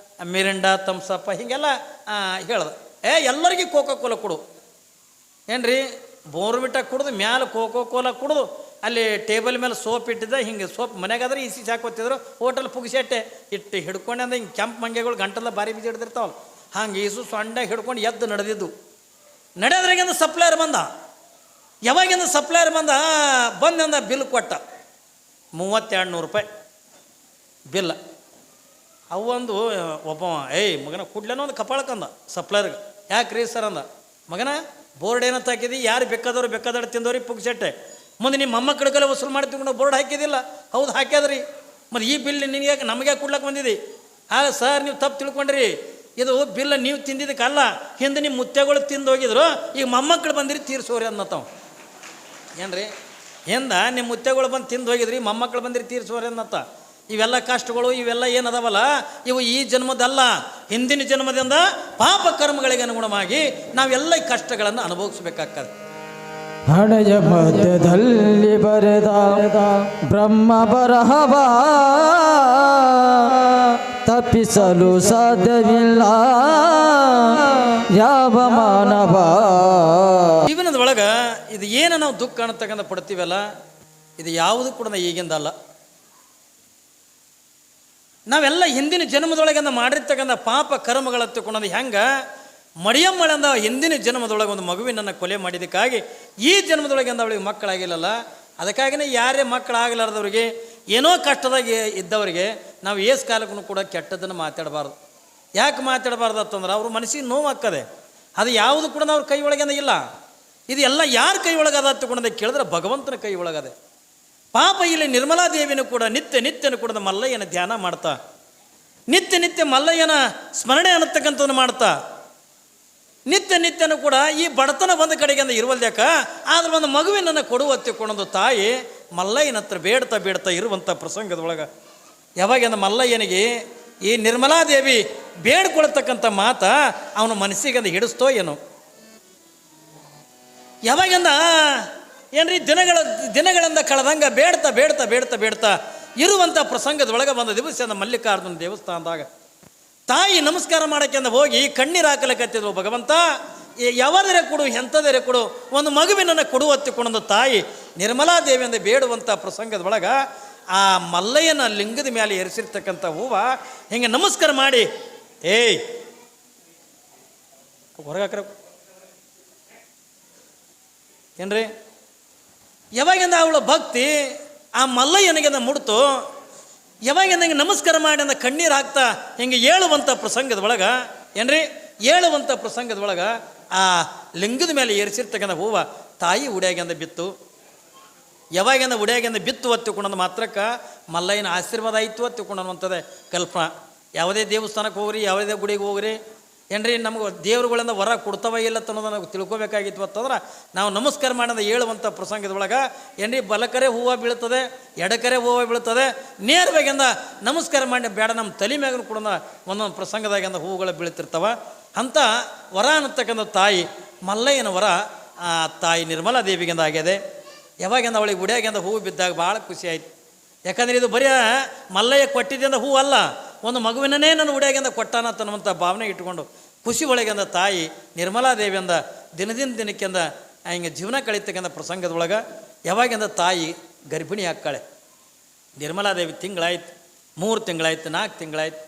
ಮಿರಿಂಡಾ, ಥಮ್ಸಪ್ಪ ಹಿಂಗೆಲ್ಲ ಹೇಳ್ದ. ಎಲ್ಲರಿಗೆ ಕೋಕೋ ಕೋಲಾ ಕೊಡು. ಏನ್ರಿ ಬೋರ್ಮಿಟ ಕುಡಿದು ಮ್ಯಾಲೆ ಕೋಕೋ ಕೋಲಾ ಕುಡಿದು ಅಲ್ಲಿ ಟೇಬಲ್ ಮೇಲೆ ಸೋಪ್ ಇಟ್ಟಿದ್ದ. ಹಿಂಗೆ ಸೋಪ್ ಮನೆಗಾದ್ರೆ ಇಸಿ ಹಾಕೋತಿದ್ರು. ಹೋಟೆಲ್ ಪುಗಿಸೆಟ್ಟೆ ಇಟ್ಟು ಹಿಡ್ಕೊಂಡು ಅಂದ್ರೆ ಹಿಂಗೆ ಕೆಂಪು ಮಂಗೆಗಳು ಗಂಟೆಲ್ಲ ಬಾರಿ ಬೀಜ ಹಿಡ್ದಿರ್ತಾವಲ್ಲ, ಹಂಗೆ ಈಸು ಸೊಂಡ ಹಿಡ್ಕೊಂಡು ಎದ್ದು ನಡೆದಿದ್ದು. ನಡೆಯೋದ್ರಾಗಿಂದ ಸಪ್ಲೈಯರ್ ಬಂದ. ಯಾವಾಗಿಂದ ಸಪ್ಲೈಯರ್ ಬಂದಂದ ಬಿಲ್ ಕೊಟ್ಟ. 3200 ರೂಪಾಯಿ ಬಿಲ್ಲ. ಅವೊಂದು ಒಬ್ಬ ಮಗನ ಕುಡ್ಲೇನೋ ಒಂದು ಕಪಾಳಕ್ಕಂದ ಸಪ್ಲೈಯರ್ಗೆ. ಯಾಕ್ರಿ ಸರ್ ಅಂದ. ಮಗನ ಬೋರ್ಡ್ ಏನಂತ ಹಾಕಿದಿ, ಯಾರು ಬೇಕಾದವ್ರು ತಿಂದವ್ರಿ ಪುಗ್ಸೆಟ್ಟೆ, ಮುಂದೆ ನಿಮ್ಮ ಮೊಮ್ಮಕ್ಕಳ ಕೈಲಿ ವಸೂಲು ಮಾಡ್ತಿಕೊಂಡು ಬೋರ್ಡ್ ಹಾಕಿದಿಲ್ಲ? ಹೌದು ಹಾಕ್ಯಾದ್ರಿ. ಮತ್ತು ಈ ಬಿಲ್ ನಿನಗೆ ನಮಗೆ ಕೊಡ್ಲಕ್ಕೆ ಬಂದಿದ್ದಿ. ಸರ್ ನೀವು ತಪ್ಪು ತಿಳ್ಕೊಂಡ್ರಿ. ಇದು ಬಿಲ್ಲ ನೀವು ತಿಂದಿದ್ದಕ್ಕಲ್ಲ, ಹಿಂದೆ ನಿಮ್ಮ ಮುತ್ತೆಗಳು ತಿಂದು ಹೋಗಿದ್ರು, ಈಗ ಮೊಮ್ಮಕ್ಕಳು ಬಂದಿರಿ ತೀರ್ಸೋರಿ ಅನ್ನತ್ತಾವ. ಏನ್ರಿ ಹಿಂದೆ ನಿಮ್ಮ ಮುತ್ತೆಗಳು ಬಂದು ತಿಂದು ಹೋಗಿದ್ರಿ, ಮೊಮ್ಮಕ್ಕಳು ಬಂದಿರಿ ತೀರ್ಸೋರಿ ಅನ್ನತ್ತ. ಇವೆಲ್ಲ ಕಷ್ಟಗಳು ಇವೆಲ್ಲ ಏನದವಲ್ಲ, ಇವು ಈ ಜನ್ಮದಲ್ಲ, ಹಿಂದಿನ ಜನ್ಮದಿಂದ ಪಾಪ ಕರ್ಮಗಳಿಗೆ ಅನುಗುಣವಾಗಿ ನಾವೆಲ್ಲ ಈ ಕಷ್ಟಗಳನ್ನು ಅನುಭವಿಸ್ಬೇಕಾಗ್ತದೆ. ಹಣೆಯ ಮಧ್ಯದಲ್ಲಿ ಬರೆದ ಬ್ರಹ್ಮ ಬರಹವ ತಪ್ಪಿಸಲು ಸಾಧ್ಯವಿಲ್ಲ ಯಾವ ಮಾನವ. ಜೀವನದ ಒಳಗ ಇದು ಏನು ನಾವು ದುಃಖ ಅನ್ನತಕ್ಕಂಥ ಪಡ್ತೀವಲ್ಲ, ಇದು ಯಾವುದು ಕೂಡ ಈಗಿಂದಲ್ಲ. ನಾವೆಲ್ಲ ಹಿಂದಿನ ಜನ್ಮದೊಳಗಿಂದ ಮಾಡಿರ್ತಕ್ಕಂಥ ಪಾಪ ಕರ್ಮಗಳ ತಗೊಂಡು ಹೆಂಗೆ ಮಡಿಯಮ್ಮಳಂದ ಹಿಂದಿನ ಜನ್ಮದೊಳಗೆ ಒಂದು ಮಗುವಿನನ್ನು ಕೊಲೆ ಮಾಡಿದ್ದಕ್ಕಾಗಿ ಈ ಜನ್ಮದೊಳಗಿಂದ ಅವಳಿಗೆ ಮಕ್ಕಳಾಗಿಲ್ಲಲ್ಲ, ಅದಕ್ಕಾಗಿಯೇ ಯಾರೇ ಮಕ್ಕಳಾಗಲಾರ್ದವ್ರಿಗೆ ಏನೋ ಕಷ್ಟದಾಗ ಇದ್ದವರಿಗೆ ನಾವು ಏಸ್ ಕಾಲಕ್ಕೂ ಕೂಡ ಕೆಟ್ಟದ್ದನ್ನು ಮಾತಾಡಬಾರ್ದು. ಯಾಕೆ ಮಾತಾಡಬಾರ್ದು ಅಂತಂದ್ರೆ ಅವ್ರ ಮನಸ್ಸಿಗೆ ನೋವು ಆಗ್ತದೆ. ಅದು ಯಾವುದು ಕೂಡ ಅವ್ರ ಕೈ ಒಳಗಿಂದ ಇಲ್ಲ. ಇದು ಎಲ್ಲ ಯಾರ ಕೈ ಒಳಗದ ತಗೊಂಡೆ ಕೇಳಿದ್ರೆ ಭಗವಂತನ ಕೈ ಒಳಗದೆ. ಪಾಪ ಇಲ್ಲಿ ನಿರ್ಮಲಾದೇವಿನೂ ಕೂಡ ನಿತ್ಯನೂ ಕೂಡ ಮಲ್ಲಯ್ಯನ ಧ್ಯಾನ ಮಾಡ್ತಾ, ನಿತ್ಯ ಮಲ್ಲಯ್ಯನ ಸ್ಮರಣೆ ಅನ್ನತಕ್ಕಂಥದ್ದು ಮಾಡ್ತಾ, ನಿತ್ಯನೂ ಕೂಡ ಈ ಬಡತನ ಬಂದ ಕಡೆಗೆ ಅಂತ ಇರುವಲ್ದ್ಯಾಕ, ಆದ್ರೆ ಒಂದು ಮಗುವಿನನ್ನು ಕೊಡುವ ತಿಳ್ಕೊಂಡೊಂದು ತಾಯಿ ಮಲ್ಲಯ್ಯನ ಹತ್ರ ಬೇಡ್ತಾ ಇರುವಂಥ ಪ್ರಸಂಗದೊಳಗೆ ಯಾವಾಗ ಮಲ್ಲಯ್ಯನಿಗೆ ಈ ನಿರ್ಮಲಾದೇವಿ ಬೇಡ್ಕೊಳ್ತಕ್ಕಂಥ ಮಾತ ಅವನ ಮನಸ್ಸಿಗೆ ಹಿಡಿಸ್ತೋ ಏನೋ. ಯಾವಾಗಿಂದ ಏನ್ರಿ ದಿನಗಳಿಂದ ಕಳೆದಂಗೆ ಬೇಡ್ತಾ ಇರುವಂಥ ಪ್ರಸಂಗದೊಳಗೆ ಬಂದ ದಿವಸ ಮಲ್ಲಿಕಾರ್ಜುನ ದೇವಸ್ಥಾನದಾಗ ತಾಯಿ ನಮಸ್ಕಾರ ಮಾಡೋಕ್ಕೆಂದ ಹೋಗಿ ಕಣ್ಣೀರು ಹಾಕಲಿಕ್ಕತ್ತಿದ್ರು. ಭಗವಂತ ಯಾವದರೆ ಕೊಡು, ಎಂಥದರೆ ಕೊಡು, ಒಂದು ಮಗುವಿನನ್ನು ಕೊಡುವತ್ತಿಕೊಂಡೊಂದು ತಾಯಿ ನಿರ್ಮಲಾದೇವಿಯಿಂದ ಬೇಡುವಂಥ ಪ್ರಸಂಗದೊಳಗೆ ಆ ಮಲ್ಲಯ್ಯನ ಲಿಂಗದ ಮೇಲೆ ಏರಿಸಿರ್ತಕ್ಕಂಥ ಹೂವ ಹಿಂಗೆ ನಮಸ್ಕಾರ ಮಾಡಿ, ಏಯ್ ಹೊರಗಾಕ್ರ ಏನ್ರಿ, ಯಾವಾಗಿಂದ ಅವಳ ಭಕ್ತಿ ಆ ಮಲ್ಲಯ್ಯನಿಗೆ ಮುಡ್ತು, ಯಾವಾಗಿಂದ ಹಿಂಗೆ ನಮಸ್ಕಾರ ಮಾಡಿ ಅಂದ ಕಣ್ಣೀರು ಹಾಕ್ತಾ ಹಿಂಗೆ ಏಳುವಂಥ ಪ್ರಸಂಗದೊಳಗೆ ಏನ್ರಿ, ಏಳುವಂಥ ಪ್ರಸಂಗದೊಳಗೆ ಆ ಲಿಂಗದ ಮೇಲೆ ಏರಿಸಿರ್ತಕ್ಕಂಥ ಹೂವು ತಾಯಿ ಉಡ್ಯಾಗಿಂದ ಬಿತ್ತು. ಯಾವಾಗಿಂದ ಉಡ್ಯಾಗಿಂದ ಬಿತ್ತು ತಿಳ್ಕೊಂಡಂದು ಮಾತ್ರಕ್ಕೆ ಮಲ್ಲಯ್ಯನ ಆಶೀರ್ವಾದ ಆಯಿತು ತಿಳ್ಕೊಂಡಂಥದ್ದೇ ಕಲ್ಪನಾ. ಯಾವುದೇ ದೇವಸ್ಥಾನಕ್ಕೆ ಹೋಗ್ರಿ, ಯಾವುದೇ ಗುಡಿಗೆ ಹೋಗ್ರಿ ಏನ್ರಿ, ನಮಗೆ ದೇವ್ರುಗಳಿಂದ ಹೊರ ಕೊಡ್ತವ ಇಲ್ಲ ಅನ್ನೋದನ್ನು ನಾವು ತಿಳ್ಕೊಬೇಕಾಗಿತ್ತು ಅಂತಂದ್ರೆ ನಾವು ನಮಸ್ಕಾರ ಮಾಡಿದ ಹೇಳುವಂಥ ಪ್ರಸಂಗದೊಳಗೆ ಏನ್ರಿ, ಬಲಕರೆ ಹೂವು ಬೀಳ್ತದೆ, ಎಡಕರೆ ಹೂವು ಬೀಳ್ತದೆ, ನೇರವಾಗಿಂದ ನಮಸ್ಕಾರ ಮಾಡಿ ಬೇಡ ನಮ್ಮ ತಲೆ ಮ್ಯಾಗ ಕೂಡ ಒಂದೊಂದು ಪ್ರಸಂಗದಾಗಿಂದ ಹೂವುಗಳು ಬೀಳ್ತಿರ್ತಾವ. ಅಂಥ ವರ ಅನ್ನತಕ್ಕಂಥ ತಾಯಿ ಮಲ್ಲಯ್ಯನ ವರ ಆ ತಾಯಿ ನಿರ್ಮಲಾ ದೇವಿಗಿಂದ ಆಗಿದೆ. ಯಾವಾಗಿಂದ ಅವಳಿಗೆ ಗುಡಿಯಾಗಿಂದ ಹೂವು ಬಿದ್ದಾಗ ಭಾಳ ಖುಷಿ ಆಯ್ತು. ಯಾಕಂದರೆ ಇದು ಬರೀ ಮಲ್ಲಯ್ಯ ಕೊಟ್ಟಿದ್ದಿಂದ ಹೂವು ಅಲ್ಲ, ಒಂದು ಮಗುವಿನನ್ನೇ ನನ್ನ ಉಡಿಯಾಗಿಂದ ಕೊಟ್ಟಾನ ಅನ್ನುವಂಥ ಭಾವನೆ ಇಟ್ಕೊಂಡು ಖುಷಿ ಒಳಗಿಂದ ತಾಯಿ ನಿರ್ಮಲಾದೇವಿಯಿಂದ ದಿನಕ್ಕಿಂದ ಹಿಂಗೆ ಜೀವನ ಕಳೀತಕ್ಕಂಥ ಪ್ರಸಂಗದೊಳಗೆ ಯಾವಾಗಿಂದ ತಾಯಿ ಗರ್ಭಿಣಿ ಹಾಕ್ಕಾಳೆ. ನಿರ್ಮಲಾದೇವಿ ತಿಂಗಳಾಯ್ತು, 3 ತಿಂಗಳಾಯ್ತು, 4 ತಿಂಗಳಾಯ್ತು.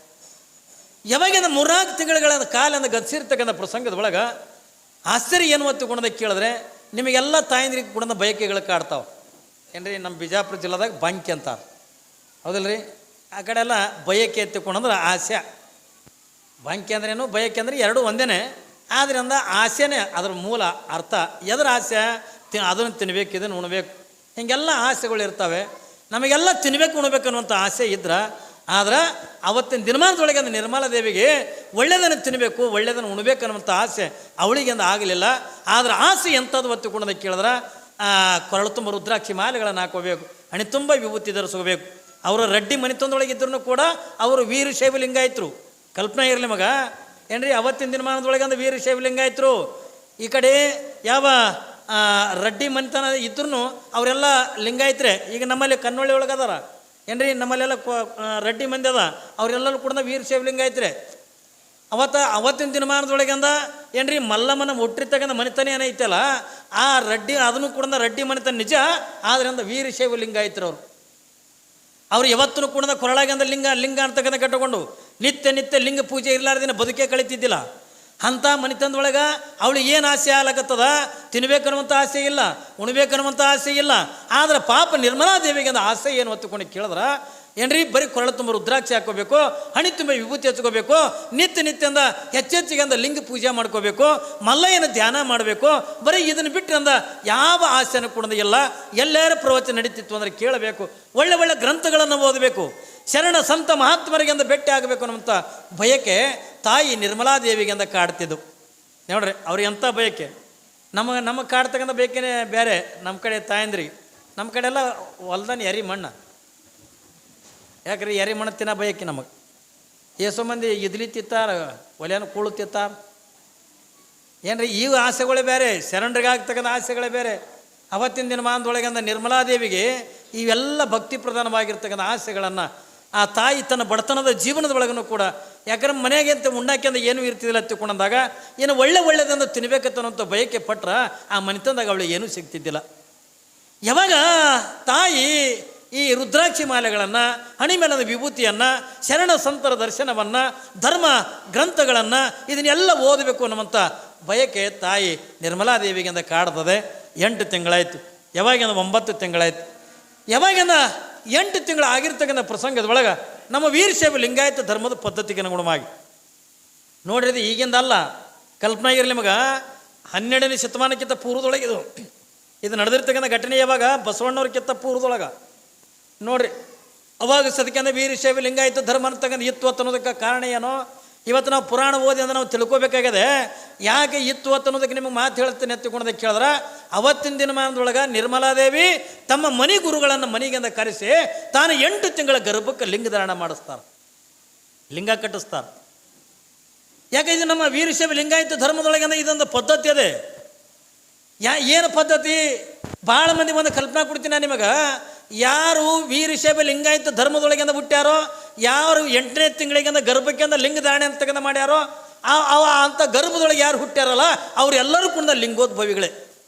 ಯಾವಾಗಿಂದ 3-4 ತಿಂಗಳ ಕಾಲಿಂದ ಗತಿಸಿರ್ತಕ್ಕಂಥ ಪ್ರಸಂಗದೊಳಗೆ ಆಶ್ಚರ್ಯ ಏನು ತಿಳ್ಕೊಂಡೋದಕ್ಕೆ ಕೇಳಿದ್ರೆ ನಿಮಗೆಲ್ಲ ತಾಯಂದ್ರಿಗೆ ಕೂಡ ಬಯಕೆಗಳು ಕಾಡ್ತಾವೆ ಏನ್ರಿ. ನಮ್ಮ ಬಿಜಾಪುರ ಜಿಲ್ಲೆದಾಗ ಬಂಕಿ ಅಂತಾರೆ, ಹೌದಲ್ರಿ? ಆ ಕಡೆ ಎಲ್ಲ ಬಯಕೆ ಎತ್ತಿಕೊಂಡಂದ್ರೆ ಆಸೆ. ಬಂಕಿ ಅಂದ್ರೇನು, ಬಯಕೆ ಅಂದ್ರೆ ಎರಡೂ ಒಂದೇ. ಆದ್ದರಿಂದ ಆಸೆನೇ ಅದರ ಮೂಲ ಅರ್ಥ. ಎದ್ರ ಆಸೆ? ಅದನ್ನು ತಿನ್ಬೇಕು, ಇದನ್ನು ಉಣ್ಬೇಕು, ಹೀಗೆಲ್ಲ ಆಸೆಗಳು ಇರ್ತವೆ. ನಮಗೆಲ್ಲ ತಿನ್ಬೇಕು ಉಣ್ಬೇಕು ಅನ್ನುವಂಥ ಆಸೆ ಇದ್ರೆ, ಆದ್ರೆ ಅವತ್ತಿನ ದಿನಮಾನದೊಳಗೆ ಅಂದ್ರೆ ನಿರ್ಮಲಾ ದೇವಿಗೆ ಒಳ್ಳೆಯದನ್ನು ತಿನ್ನಬೇಕು, ಒಳ್ಳೆಯದನ್ನು ಉಣ್ಬೇಕು ಅನ್ನುವಂಥ ಆಸೆ ಅವಳಿಗೆ ಅಂದ ಆಗಲಿಲ್ಲ. ಆದ್ರೆ ಆಸೆ ಎಂಥದ್ದು ಒತ್ತಿಕೊಂಡೋದಕ್ಕೆ ಕೇಳಿದ್ರೆ ಕೊರಳು ತುಂಬ ರುದ್ರಾಕ್ಷಿ ಮಾಲೆಗಳನ್ನು ಹಾಕೋಬೇಕು, ಹಣೆ ತುಂಬ ವಿಭೂತಿ ಧರಿಸ್ಕೋಬೇಕು. ಅವರು ರೆಡ್ಡಿ ಮನೆತನದೊಳಗೆ ಇದ್ರೂ ಕೂಡ ಅವರು ವೀರಶೈವ ಲಿಂಗಾಯತರು. ಕಲ್ಪನೆ ಇರಲಿ ಮಗ ಏನ್ರಿ, ಅವತ್ತಿನ ದಿನಮಾನದೊಳಗೆ ಅಂದ್ರೆ ವೀರಶೈವ ಲಿಂಗಾಯತರು. ಈ ಕಡೆ ಯಾವ ರೆಡ್ಡಿ ಮನೆತನ ಇದ್ರೂ ಅವರೆಲ್ಲ ಲಿಂಗಾಯತ್ರೆ. ಈಗ ನಮ್ಮಲ್ಲಿ ಕನ್ನೊಳ್ಳಿ ಒಳಗೆ ಅದಾರ ಏನ್ರಿ, ನಮ್ಮಲ್ಲೆಲ್ಲ ರೆಡ್ಡಿ ಮಂದಿ ಅದ, ಅವರೆಲ್ಲರೂ ಕೂಡ ವೀರಶೈವ ಲಿಂಗಾಯತ್ರೆ. ಅವತ್ತಿನ ದಿನಮಾನದೊಳಗೆ ಅಂದ ಏನ್ರಿ, ಮಲ್ಲಮ್ಮನ ಹುಟ್ಟಿರ್ತಕ್ಕಂಥ ಮನೆತನ ಏನೈತಲ್ಲ ಆ ರೆಡ್ಡಿ, ಅದನ್ನು ಕೂಡ ರೆಡ್ಡಿ ಮನೆತನ ನಿಜ. ಆದ್ರಿಂದ ವೀರಶೈವ ಲಿಂಗಾಯತರು ಅವ್ರು ಯಾವತ್ತೂ ಕೂಡ ಕೊರಳಾಗಿಂದ ಲಿಂಗ ಅಂತಕ್ಕಂಥ ಕಟ್ಟಿಕೊಂಡು ನಿತ್ಯ ಲಿಂಗ ಪೂಜೆ ಇರಲಾರ್ದಿನ ಬದುಕೇ ಕಳೀತಿದ್ದಿಲ್ಲ. ಅಂಥ ಮನೆತನದೊಳಗೆ ಅವಳಿಗೆ ಏನು ಆಸೆ ಆಗ್ಲಕತ್ತದ? ತಿನ್ಬೇಕನ್ನುವಂಥ ಆಸೆ ಇಲ್ಲ, ಉಣ್ಬೇಕನ್ನುವಂಥ ಆಸೆ ಇಲ್ಲ. ಆದ್ರೆ ಪಾಪ ನಿರ್ಮಲಾ ದೇವಿಗೆ ಅಂದ ಆಸೆ ಏನು ಹೊತ್ತುಕೊಂಡು ಕೇಳಿದ್ರೆ ಏನ್ರಿ, ಬರೀ ಕೊರಳು ತುಂಬ ರುದ್ರಾಕ್ಷಿ ಹಾಕೋಬೇಕು, ಹಣಿ ತುಂಬ ವಿಭೂತಿ ಹಚ್ಕೋಬೇಕು, ನಿತ್ಯ ಅಂದ ಹೆಚ್ಚೆಚ್ಚಿಗೆ ಅಂದ ಲಿಂಗ ಪೂಜೆ ಮಾಡ್ಕೋಬೇಕು, ಮಲ್ಲಯ್ಯನ ಧ್ಯಾನ ಮಾಡಬೇಕು. ಬರೀ ಇದನ್ನು ಬಿಟ್ಟು ಅಂದ ಯಾವ ಆಸೆನೂ ಕೂಡ ಇಲ್ಲ. ಎಲ್ಲರ ಪ್ರವಚನ ನಡೀತಿತ್ತು ಅಂದರೆ ಕೇಳಬೇಕು, ಒಳ್ಳೆ ಗ್ರಂಥಗಳನ್ನು ಓದಬೇಕು, ಶರಣ ಸಂತ ಮಹಾತ್ಮರಿಗೆ ಅಂದ ಭೇಟಿ ಆಗಬೇಕು ಅನ್ನುವಂಥ ಬಯಕೆ ತಾಯಿ ನಿರ್ಮಲಾದೇವಿಗೆ ಅಂತ ಕಾಡ್ತಿದ್ದವು. ನೋಡ್ರಿ ಅವ್ರಿಗೆ ಎಂಥ ಬಯಕೆ. ನಮಗೆ ಕಾಡ್ತಕ್ಕಂಥ ಬೇಕೇ ಬೇರೆ. ನಮ್ಮ ಕಡೆ ತಾಯಂದ್ರಿಗೆ, ನಮ್ಮ ಕಡೆ ಎಲ್ಲ ಹೊಲ್ದಾನೆ ಎರಿ ಮಣ್ಣು. ಯಾಕ್ರಿ ಎರಿ ಮಣ್ಣು ತಿನ್ನೋ ಬಯಕೆ ನಮಗೆ. ಎಷ್ಟೋ ಮಂದಿ ಇದ್ಲಿ ತಿತ್ತಾರ, ಒಲೆಯನ್ನು ಕೂಳು ತಿತ್ತಾರ. ಏನ್ರಿ ಈ ಆಸೆಗಳೇ ಬೇರೆ, ಶರಣರಿಗೆ ಆಗ್ತಕ್ಕಂಥ ಆಸೆಗಳೇ ಬೇರೆ. ಅವತ್ತಿನ ದಿನಮಾನದೊಳಗಂದ ನಿರ್ಮಲಾದೇವಿಗೆ ಇವೆಲ್ಲ ಭಕ್ತಿ ಪ್ರಧಾನವಾಗಿರ್ತಕ್ಕಂಥ ಆಸೆಗಳನ್ನು ಆ ತಾಯಿ ತನ್ನ ಬಡತನದ ಜೀವನದೊಳಗೂ ಕೂಡ, ಯಾಕಂದ್ರೆ ಮನೆಗೆ ಅಂತ ಉಣ್ಣಾಕೆಂದ ಏನೂ ಇರ್ತಿದ್ದಿಲ್ಲ ತಿಳ್ಕೊಂಡಾಗ ಏನು ಒಳ್ಳೆಯದನ್ನು ತಿನ್ಬೇಕತ್ತನ್ನೋಂಥ ಬಯಕೆ ಪಟ್ರ ಆ ಮನೆತನದಾಗ ಅವಳಿಗೆ ಏನೂ ಸಿಗ್ತಿದ್ದಿಲ್ಲ. ಯಾವಾಗ ತಾಯಿ ಈ ರುದ್ರಾಕ್ಷಿ ಮಾಲೆಗಳನ್ನು, ಹಣಿಮೇಲದ ವಿಭೂತಿಯನ್ನು, ಶರಣ ಸಂತರ ದರ್ಶನವನ್ನು, ಧರ್ಮ ಗ್ರಂಥಗಳನ್ನು ಇದನ್ನೆಲ್ಲ ಓದಬೇಕು ಅನ್ನುವಂಥ ಬಯಕೆ ತಾಯಿ ನಿರ್ಮಲಾದೇವಿಗಿಂದ ಕಾಡ್ತದೆ. 8 ತಿಂಗಳಾಯಿತು. ಯಾವಾಗಿಂದ 9 ತಿಂಗಳಾಯಿತು. ಯಾವಾಗಿಂದ 8 ತಿಂಗಳು ಆಗಿರ್ತಕ್ಕಂಥ ಪ್ರಸಂಗದೊಳಗೆ ನಮ್ಮ ವೀರಶೈವ ಲಿಂಗಾಯತ ಧರ್ಮದ ಪದ್ಧತಿಗೆ ಅನುಗುಣವಾಗಿ ನೋಡ್ರಿ, ಇದು ಈಗಿಂದ ಅಲ್ಲ, ಕಲ್ಪನೆ ಇರಲಿ ನಿಮಗೆ. 12ನೇ ಶತಮಾನಕ್ಕಿಂತ ಪೂರ್ವದೊಳಗೆ ಇದು ನಡೆದಿರ್ತಕ್ಕಂಥ ಘಟನೆ. ಯಾವಾಗ ಬಸವಣ್ಣವ್ರಕ್ಕಿಂತ ಪೂರ್ವದೊಳಗೆ ನೋಡ್ರಿ, ಅವಾಗ ಸದಕ್ಕೆಂದ ವೀರಶೈವ ಲಿಂಗಾಯತ ಧರ್ಮ ಅಂತಕ್ಕಂಥ ಇತ್ತು ಅನ್ನೋದಕ್ಕೆ ಕಾರಣ ಏನೋ ಇವತ್ತು ನಾವು ಪುರಾಣ ಓದಿ ಅಂದ್ರೆ ನಾವು ತಿಳ್ಕೊಬೇಕಾಗಿದೆ. ಯಾಕೆ ಇತ್ತು ಅನ್ನೋದಕ್ಕೆ ನಿಮಗೆ ಮಾತು ಹೇಳ್ತೇನೆ ಎತ್ತಿಕೊಂಡದಕ್ಕೆ ಕೇಳಿದ್ರೆ, ಅವತ್ತಿನ ದಿನಮಾನದೊಳಗೆ ನಿರ್ಮಲಾದೇವಿ ತಮ್ಮ ಮನೆ ಗುರುಗಳನ್ನು ಮನೆಗೆಂದ ಕರೆಸಿ ತಾನು 8 ತಿಂಗಳ ಗರ್ಭಕ್ಕೆ ಲಿಂಗಧಾರಣ ಮಾಡಿಸ್ತಾರೆ, ಲಿಂಗ ಕಟ್ಟಿಸ್ತಾರೆ. ಯಾಕೆ ಇದು ನಮ್ಮ ವೀರಶೈವ ಲಿಂಗಾಯತ ಧರ್ಮದೊಳಗೆ ಇದೊಂದು ಪದ್ಧತಿ ಅದೇ. ಏನು ಪದ್ಧತಿ? ಭಾಳ ಮಂದಿ ಒಂದು ಕಲ್ಪನಾ ಕೊಡ್ತೀನಿ ನಾನು ನಿಮಗೆ. ಯಾರು ವೀರಶೈವ ಲಿಂಗಾಯತ ಧರ್ಮದೊಳಗಿಂದ ಹುಟ್ಟ್ಯಾರೋ, ಯಾರು 8ನೇ ತಿಂಗಳಿಗಿಂದ ಗರ್ಭಕ್ಕಿಂದ ಲಿಂಗಧಾರಣೆ ಅಂತಕ್ಕಂಥ ಮಾಡ್ಯಾರೋ, ಅಂಥ ಗರ್ಭದೊಳಗೆ ಯಾರು ಹುಟ್ಟ್ಯಾರಲ್ಲ ಅವರೆಲ್ಲರೂ ಕೂಡ ಲಿಂಗೋದ್ಭವಿಗಳೇ.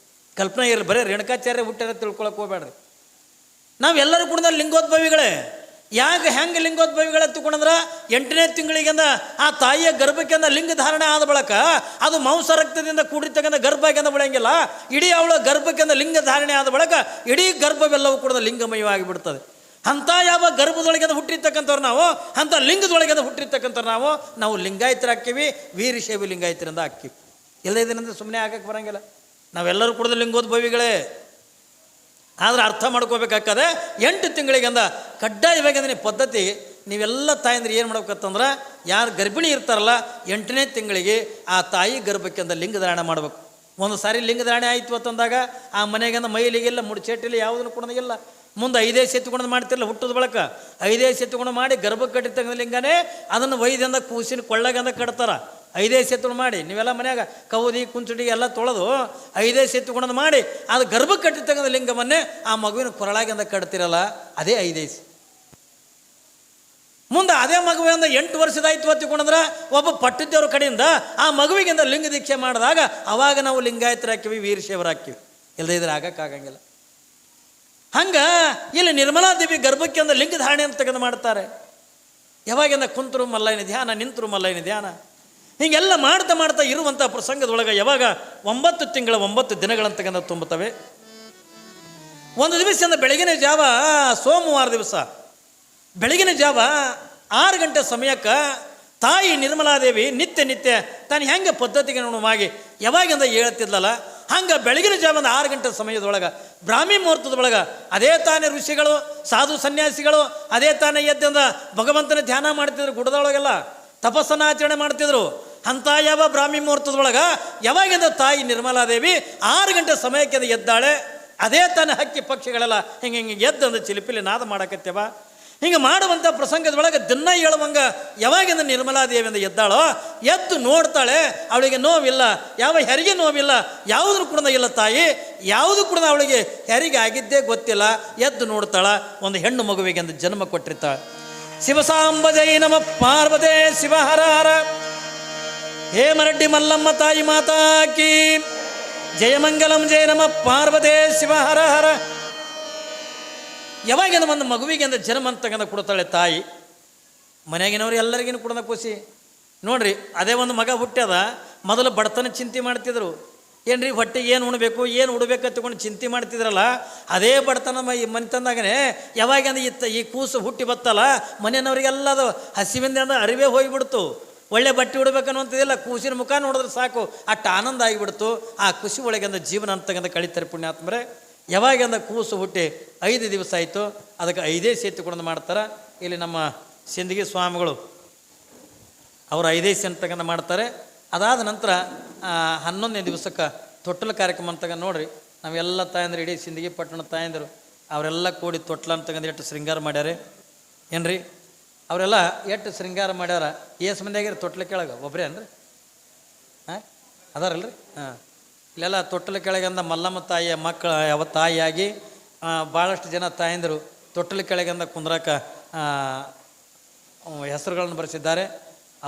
ಕಲ್ಪನೆ ಇರಲಿ, ಬರೀ ರೇಣುಕಾಚಾರ್ಯ ಹುಟ್ಟ್ಯಾರ ತಿಳ್ಕೊಳಕ್ಕೆ ಹೋಗ್ಬೇಡ್ರಿ. ನಾವೆಲ್ಲರೂ ಕೂಡ ಲಿಂಗೋದ್ಭವಿಗಳೇ. ಯಾಕೆ ಹೆಂಗೆ ಲಿಂಗೋದ್ಭವಿಗಳು ಎತ್ತುಕೊಂಡ್ರೆ 8ನೇ ತಿಂಗಳಿಗಿಂದ ಆ ತಾಯಿಯ ಗರ್ಭಕ್ಕಿಂದ ಲಿಂಗ ಧಾರಣೆ ಆದ ಬಳಿಕ ಅದು ಮಾಂಸ ರಕ್ತದಿಂದ ಕೂಡಿರ್ತಕ್ಕಂಥ ಗರ್ಭಕ್ಕಿಂದ ಬೆಳೆಯಂಗಿಲ್ಲ. ಇಡೀ ಅವಳ ಗರ್ಭಕ್ಕಿಂದ ಲಿಂಗ ಧಾರಣೆ ಆದ ಬಳಿಕ ಇಡೀ ಗರ್ಭವೆಲ್ಲವೂ ಕೂಡ ಲಿಂಗಮಯವಾಗಿ ಬಿಡ್ತದೆ. ಅಂಥ ಯಾವ ಗರ್ಭದೊಳಗೆಂದ ಹುಟ್ಟಿರ್ತಕ್ಕಂಥವ್ರು ನಾವು, ಅಂಥ ಲಿಂಗದೊಳಗೆಂದ ಹುಟ್ಟಿರ್ತಕ್ಕಂಥವ್ರು ನಾವು ಲಿಂಗಾಯತರಾಕ್ತೀವಿ, ವೀರಶೈವ ಲಿಂಗಾಯತರಿಂದ ಹಾಕ್ತೀವಿ. ಎಲ್ಲದೇನಂದ್ರೆ ಸುಮ್ಮನೆ ಹಾಕಕ್ಕೆ ಬರೋಂಗಿಲ್ಲ. ನಾವೆಲ್ಲರೂ ಕೂಡ ಲಿಂಗೋದ್ಭವಿಗಳೇ. ಆದರೆ ಅರ್ಥ ಮಾಡ್ಕೋಬೇಕಾಗ್ತದೆ, 8 ತಿಂಗಳಿಗೆಂದ ಕಡ್ಡಾಯವಾಗಿ ಪದ್ಧತಿ. ನೀವೆಲ್ಲ ತಾಯಂದ್ರೆ ಏನು ಮಾಡ್ಬೇಕಂತಂದ್ರೆ, ಯಾರು ಗರ್ಭಿಣಿ ಇರ್ತಾರಲ್ಲ 8ನೇ ತಿಂಗಳಿಗೆ ಆ ತಾಯಿ ಗರ್ಭಕ್ಕಿಂದ ಲಿಂಗಧಾರಣೆ ಮಾಡಬೇಕು. ಒಂದು ಸಾರಿ ಲಿಂಗಧಾರಣೆ ಆಯಿತು ಅಂತಂದಾಗ ಆ ಮನೆಗೆಂದ ಮೈಲಿಗೆಲ್ಲ ಮುಡ್ಚೇಟಿಲ್ಲ, ಯಾವುದನ್ನು ಕೊಡೋದಿಲ್ಲ. ಮುಂದೆ 5 ಎತ್ತುಕೊಂಡು ಮಾಡ್ತಿರಲ್ಲ, ಹುಟ್ಟದ ಬಳಕ 5 ಎತ್ತುಕೊಂಡು ಮಾಡಿ ಗರ್ಭಕ್ಕೆ ಕಟ್ಟಿರ್ತಕ್ಕಂಥ ಲಿಂಗನೇ ಅದನ್ನು ವೈದ್ಯಂದ ಕೂಸಿನ ಕೊಳ್ಳಗಂದ ಕಟ್ತಾರೆ. 5 ಎತ್ತುಕೊಂಡು ಮಾಡಿ ನೀವೆಲ್ಲ ಮನ್ಯಾಗ ಕೌದಿ ಕುಂಚುಡಿ ಎಲ್ಲ ತೊಳೆದು 5 ಎತ್ತುಕೊಂಡು ಮಾಡಿ ಅದು ಗರ್ಭಕ್ಕೆ ಕಟ್ಟಿರ್ತಕ್ಕಂಥ ಲಿಂಗವನ್ನೇ ಆ ಮಗುವಿನ ಕೊರಳಾಗಿಂದ ಕಟ್ತಿರಲ್ಲ, ಅದೇ 5 ಮುಂದೆ ಅದೇ ಮಗುವಿಂದ 8 ವರ್ಷದಾಯ್ತು ಹೊತ್ತಿಕೊಂಡ್ರೆ ಒಬ್ಬ ಪಟ್ಟಿದ್ದೇವ್ರ ಕಡೆಯಿಂದ ಆ ಮಗುವಿಗಿಂದ ಲಿಂಗ ದೀಕ್ಷೆ ಮಾಡಿದಾಗ ಅವಾಗ ನಾವು ಲಿಂಗಾಯತರಾಕ್ತೀವಿ, ವೀರಶೈವರಾಕ್ತೀವಿ. ಇಲ್ಲದೇ ಇದ್ರೆ ಆಗಕ್ಕಾಗಂಗಿಲ್ಲ. ಹಂಗೆ ಇಲ್ಲಿ ನಿರ್ಮಲಾದೇವಿ ಗರ್ಭಕ್ಕಿಂದ ಲಿಂಗ ಧಾರಣೆ ಅಂತ ತೆಗೆದು ಮಾಡ್ತಾರೆ. ಯಾವಾಗಿಂದ ಕುಂತರು ಮಲ್ಲಯ್ಯನ ಧ್ಯಾನ, ನಿಂತರು ಮಲ್ಲಯ್ಯನ ಧ್ಯಾನ, ಹೀಗೆಲ್ಲ ಮಾಡ್ತಾ ಮಾಡ್ತಾ ಇರುವಂಥ ಪ್ರಸಂಗದೊಳಗೆ ಯಾವಾಗ 9 ತಿಂಗಳ 9 ದಿನಗಳಂತಕ್ಕಂಥ ತುಂಬುತ್ತವೆ. ಒಂದು ದಿವಸದಿಂದ ಬೆಳಗಿನ ಜಾವ, ಸೋಮವಾರ ದಿವಸ ಬೆಳಗಿನ ಜಾವ 6 ಗಂಟೆ ಸಮಯಕ್ಕೆ ತಾಯಿ ನಿರ್ಮಲಾದೇವಿ ನಿತ್ಯ ತಾನು ಹೆಂಗೆ ಪದ್ಧತಿಗೆ ಅನುಗುಣವಾಗಿ ಯಾವಾಗಿಂದ ಹೇಳ್ತಿದ್ಲಲ್ಲ, ಹಂಗೆ ಬೆಳಗಿನ ಜಾವದ 6 ಗಂಟೆ ಸಮಯದೊಳಗೆ ಬ್ರಾಹ್ಮಿ ಮುಹೂರ್ತದೊಳಗೆ ಅದೇ ತಾನೇ ಋಷಿಗಳು, ಸಾಧು ಸನ್ಯಾಸಿಗಳು ಅದೇ ತಾನೇ ಎದ್ದಿಂದ ಭಗವಂತನ ಧ್ಯಾನ ಮಾಡ್ತಿದ್ರು. ಗುಡದೊಳಗೆಲ್ಲ ತಪಸ್ಸನ್ನು ಆಚರಣೆ ಮಾಡ್ತಿದ್ರು. ಅಂಥ ಯಾವ ಬ್ರಾಹ್ಮಿ ಮುಹೂರ್ತದೊಳಗೆ ಯಾವಾಗಿಂದ ತಾಯಿ ನಿರ್ಮಲಾದೇವಿ 6 ಗಂಟೆ ಸಮಯಕ್ಕೆ ಎದ್ದಾಳೆ. ಅದೇ ತಾನೇ ಹಕ್ಕಿ ಪಕ್ಷಿಗಳೆಲ್ಲ ಹಿಂಗೆ ಎದ್ದಂದು ಚಿಲಿಪಿಲಿ ನಾದ ಮಾಡಕತ್ತೇವ. ಹಿಂಗೆ ಮಾಡುವಂಥ ಪ್ರಸಂಗದೊಳಗೆ ದಿನ ಹೇಳುವಂಗ ಯಾವಾಗಿಂದ ನಿರ್ಮಲಾದೇವಿಯಿಂದ ಎದ್ದಾಳೋ, ಎದ್ದು ನೋಡ್ತಾಳೆ. ಅವಳಿಗೆ ನೋವಿಲ್ಲ, ಯಾವ ಹೆರಿಗೆ ನೋವಿಲ್ಲ, ಯಾವುದೂ ಕೂಡ ಇಲ್ಲ ತಾಯಿ, ಯಾವುದು ಕೂಡ ಅವಳಿಗೆ ಹೆರಿಗೆ ಆಗಿದ್ದೇ ಗೊತ್ತಿಲ್ಲ. ಎದ್ದು ನೋಡ್ತಾಳ, ಒಂದು ಹೆಣ್ಣು ಮಗುವಿಗೆ ಒಂದು ಜನ್ಮ ಕೊಟ್ಟಿರ್ತಾಳೆ. ಶಿವಸಾಂಬಜೈ ನಮ ಪಾರ್ವತೇ ಶಿವ ಹರ ಹರ. ಹೇಮರೆಡ್ಡಿ ಮಲ್ಲಮ್ಮ ತಾಯಿ ಮಾತಾಕಿ ಜಯಮಂಗಲಂ ಜಯ ನಮ ಪಾರ್ವತೇ ಶಿವ ಹರ ಹರ. ಯಾವಾಗಿಂದ ಒಂದು ಮಗುವಿಗೆ ಅಂದ್ರೆ ಜನ್ಮ ಅಂತಕ್ಕಂಥ ಕೊಡ್ತಾಳೆ ತಾಯಿ. ಮನೆಯಾಗಿನವ್ರು ಎಲ್ಲರಿಗೂ ಕೂಡ ಖುಷಿ ನೋಡ್ರಿ. ಅದೇ ಒಂದು ಮಗ ಹುಟ್ಟ್ಯದ, ಮೊದಲು ಬಡತನ ಚಿಂತೆ ಮಾಡ್ತಿದ್ರು. ಏನ್ರಿ ಹೊಟ್ಟೆಗೆ ಏನು ಉಣ್ಬೇಕು, ಏನು ಉಡ್ಬೇಕು ಅಂತಕೊಂಡು ಚಿಂತೆ ಮಾಡ್ತಿದ್ರಲ್ಲ, ಅದೇ ಬಡತನ ಮನೆತಂದಾಗನೇ ಯಾವಾಗಿಂದ ಈ ಕೂಸು ಹುಟ್ಟಿ ಬತ್ತಲ್ಲ, ಮನೆಯವ್ರಿಗೆಲ್ಲ ಅದು ಹಸಿವಿಂದ ಅರಿವೇ ಹೋಗಿಬಿಡ್ತು. ಒಳ್ಳೆ ಬಟ್ಟೆ ಉಡ್ಬೇಕನ್ನುವಂಥದ್ದಿಲ್ಲ, ಕೂಸಿನ ಮುಖ ನೋಡಿದ್ರೆ ಸಾಕು ಅಷ್ಟು ಆನಂದ ಆಗಿಬಿಡ್ತು. ಆ ಖುಷಿ ಒಳಗಿಂದ ಜೀವನ ಅಂತಕ್ಕಂಥ ಕಳಿತಾರೆ ಪುಣ್ಯಾತ್ಮರೇ. ಯಾವಾಗಿಂದ ಕೂಸು ಹುಟ್ಟಿ 5 ದಿವಸ ಆಯಿತು, ಅದಕ್ಕೆ 5 ಸೇತುಕೊಂಡು ಮಾಡ್ತಾರೆ. ಇಲ್ಲಿ ನಮ್ಮ ಸಿಂದಗಿ ಸ್ವಾಮಿಗಳು ಅವರು 5 ಸೆಂಟ್ ತಗೊಂಡು ಮಾಡ್ತಾರೆ. ಅದಾದ ನಂತರ 11ನೇ ದಿವಸಕ್ಕೆ ತೊಟ್ಟಲ ಕಾರ್ಯಕ್ರಮ ಅಂತ ನೋಡ್ರಿ. ನಾವೆಲ್ಲ ತಾಯಂದ್ರೆ ಇಡೀ ಸಿಂದಗಿ ಪಟ್ಟಣ ತಾಯಂದರು ಅವರೆಲ್ಲ ಕೂಡಿ ತೊಟ್ಲ ಅಂತ ತಗೊಂಡು ಎಷ್ಟು ಶೃಂಗಾರ ಮಾಡ್ಯಾರೆ ಏನ್ರಿ. ಅವರೆಲ್ಲ ಎಷ್ಟು ಶೃಂಗಾರ ಮಾಡ್ಯಾರ. ಏಸು ಮಂದಿ ಆಗ್ಯಾರ ತೊಟ್ಲ ಕೆಳಗೆ? ಒಬ್ಬರೇ ಅನ್ರಿ? ಹಾಂ ಅದಾರಲ್ರಿ. ಹಾಂ ಇಲ್ಲೆಲ್ಲ ತೊಟ್ಟಲ ಕೆಳಗಂದ ಮಲ್ಲಮ್ಮ ತಾಯಿಯ ಮಕ್ಕಳು ಯಾವ ತಾಯಿಯಾಗಿ ಭಾಳಷ್ಟು ಜನ ತಾಯಂದರು ತೊಟ್ಟಲ ಕೆಳಗಂದ ಕುಂದ್ರಾಕ ಹೆಸರುಗಳನ್ನು ಬರೆಸಿದ್ದಾರೆ.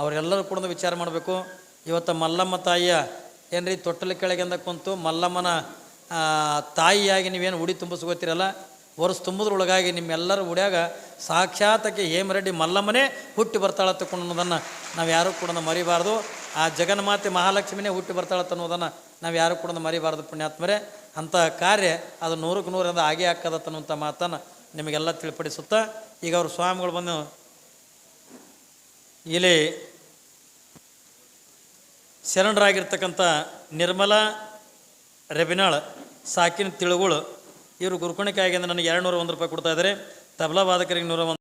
ಅವರೆಲ್ಲರೂ ಕೂಡ ವಿಚಾರ ಮಾಡಬೇಕು. ಇವತ್ತು ಮಲ್ಲಮ್ಮ ತಾಯಿಯ ಏನ್ರಿ ತೊಟ್ಟಲ ಕೆಳಗಿಂದ ಕುಂತು ಮಲ್ಲಮ್ಮನ ತಾಯಿಯಾಗಿ ನೀವೇನು ಉಡಿ ತುಂಬಿಸ್ಕೋತೀರಲ್ಲ, ವರ್ಷ ತುಂಬುದ್ರೊಳಗಾಗಿ ನಿಮ್ಮೆಲ್ಲರ ಉಡ್ಯಾಗ ಸಾಕ್ಷಾತಕ್ಕೆ ಹೇಮರೆಡ್ಡಿ ಮಲ್ಲಮ್ಮನೇ ಹುಟ್ಟಿ ಬರ್ತಾಳತ್ತ ಅನ್ನೋದನ್ನು ನಾವು ಯಾರೂ ಕೂಡ ಮರಿಬಾರ್ದು. ಆ ಜಗನ್ಮಾತೆ ಮಹಾಲಕ್ಷ್ಮಿನೇ ಹುಟ್ಟಿ ಬರ್ತಾಳತ್ತ ಅನ್ನೋದನ್ನು ನಾವು ಯಾರೂ ಕೂಡ ಮರಿಬಾರ್ದು ಪುಣ್ಯಾತ್ಮರೇ. ಅಂಥ ಕಾರ್ಯ ಅದು 100ಕ್ಕೆ 100 ಆಗೇ ಹಾಕದತ್ತನ್ನುವಂಥ ಮಾತನ್ನು ನಿಮಗೆಲ್ಲ ತಿಳಿಪಡಿಸುತ್ತಾ, ಈಗ ಅವರು ಸ್ವಾಮಿಗಳು ಬಂದು ಇಲ್ಲಿ ಶರಣರಾಗಿರ್ತಕ್ಕಂಥ ನಿರ್ಮಲಾ ರೆಬಿನಾಳ್ ಸಾಕಿನ ತಿಳುಗಳು ಇವರು ಗುರುಕುಣಿಕೆ ಆಗಿಂದ ನನಗೆ 201 ರೂಪಾಯಿ ಕೊಡ್ತಾ ಇದ್ದಾರೆ. ತಬಲಾ ವಾದಕರಿಗೆ 101